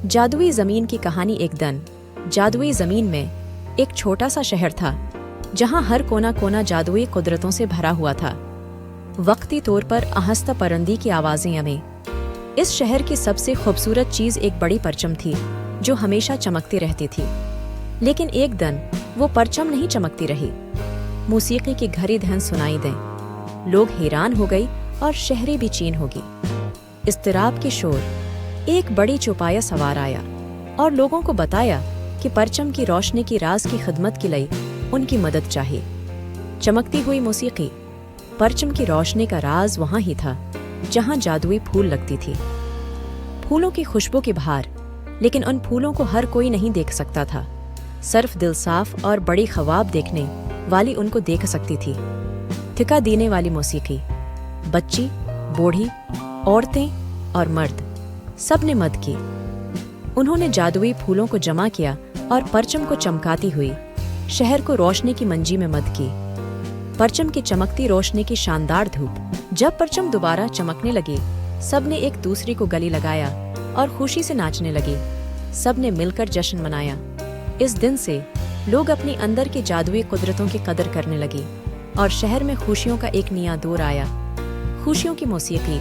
जादुई ज़मीन की कहानी। एक दिन जादुई ज़मीन में एक छोटा सा शहर था जहां हर कोना कोना जादुई कुदरतों से भरा हुआ था। वक्ती तौर पर आहिस्ता परंदी की आवाज़ें हमें। इस शहर की सबसे खूबसूरत चीज़ एक बड़ी परचम थी जो हमेशा चमकती रहती थी। लेकिन एक दिन वो परचम नहीं चमकती रही। मौसीकी की घड़ी धन सुनाई दें, लोग हैरान हो गई और शहरें भी चीन होगी। इज़्तिराब के शोर। एक बड़ी चौपाया सवार आया और लोगों को बताया कि परचम की रोशनी की राज की खिदमत के लिए उनकी मदद चाहिए। चमकती हुई मौसीकी। परचम की रोशनी का राज वहाँ ही था जहाँ जादुई फूल लगती थी। फूलों की खुशबू की बहार, लेकिन उन फूलों को हर कोई नहीं देख सकता था। सिर्फ दिलसाफ और बड़ी ख्वाब देखने वाली उनको देख सकती थी। थिका देने वाली मौसीकी। बच्ची, बूढ़ी, औरतें और मर्द, सब ने मद की। उन्होंने जादुई फूलों को जमा किया और परचम को चमकाती हुई शहर को रोशनी की मंजी में मद की। परचम की चमकती रोशनी की शानदार धूप। जब परचम दोबारा चमकने लगी, सब ने एक दूसरे को गले लगाया और खुशी से नाचने लगे। सब ने मिलकर जश्न मनाया। इस दिन से लोग अपने अंदर के जादुई कुदरतों की कदर करने लगे और शहर में खुशियों का एक नया दौर आया। खुशियों की मौसीकी।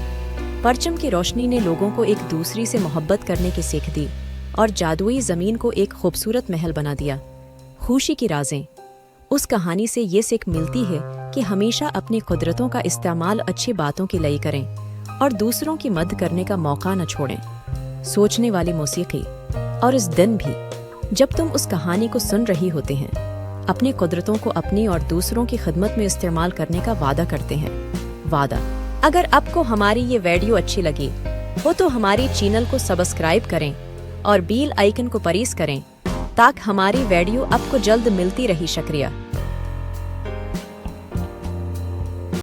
परचम की रोशनी ने लोगों को एक दूसरे से मोहब्बत करने की सीख दी और जादुई ज़मीन को एक खूबसूरत महल बना दिया। खुशी की राजें। उस कहानी से ये सीख मिलती है कि हमेशा अपनी कुदरतों का इस्तेमाल अच्छी बातों के लिए करें और दूसरों की मदद करने का मौका न छोड़ें। सोचने वाली मौसीकी। और इस दिन भी जब तुम उस कहानी को सुन रही होते हैं, अपनी कुदरतों को अपनी और दूसरों की खिदमत में इस्तेमाल करने का वादा करते हैं। वादा। अगर आपको हमारी ये वीडियो अच्छी लगी हो तो हमारी चैनल को सब्सक्राइब करें और बेल आइकन को प्रेस करें ताकि हमारी वीडियो आपको जल्द मिलती रही। शुक्रिया।